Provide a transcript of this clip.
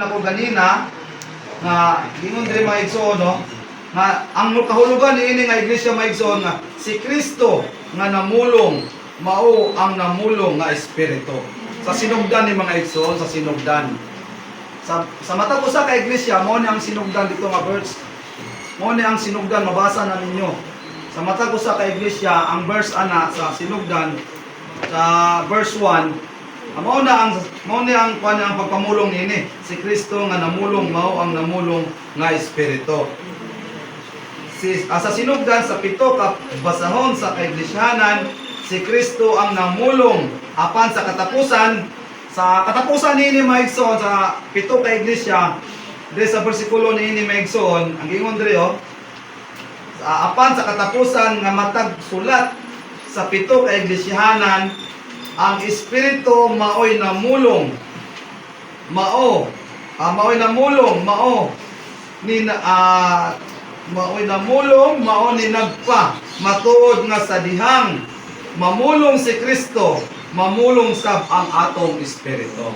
Ako ganina nga gingon diri mga igsoon no nga ang kahulugan niini nga iglesia mga igsoon nga si Kristo nga namulong mao ang namulong nga espiritu. Sa sinugdan ni mga igsoon, sa sinugdan. Sa mata ko sa ka iglesia mo ni ang sinugdan dito nga verse. Mo ni ang sinugdan mabasa na ninyo. Sa mata ko sa ka iglesia ang verse ana sa sinugdan sa verse 1 mao na ang pagpamulong niini. Si Kristo nga namulong mao ang namulong nga espiritu. Sa sinugdan sa pito ka basahon sa kaiglesianan, si Kristo ang namulong apan sa katapusan niini maigsoon sa pito ka iglesia diri sa bersikulo niini maigsoon ang gingon diri apan sa katapusan nga matag sulat sa pito ka iglesianan ang espiritu maoy namulong mao ni nagpa matuod nga sa dihang mamulong si Kristo mamulong sab ang atong espiritu.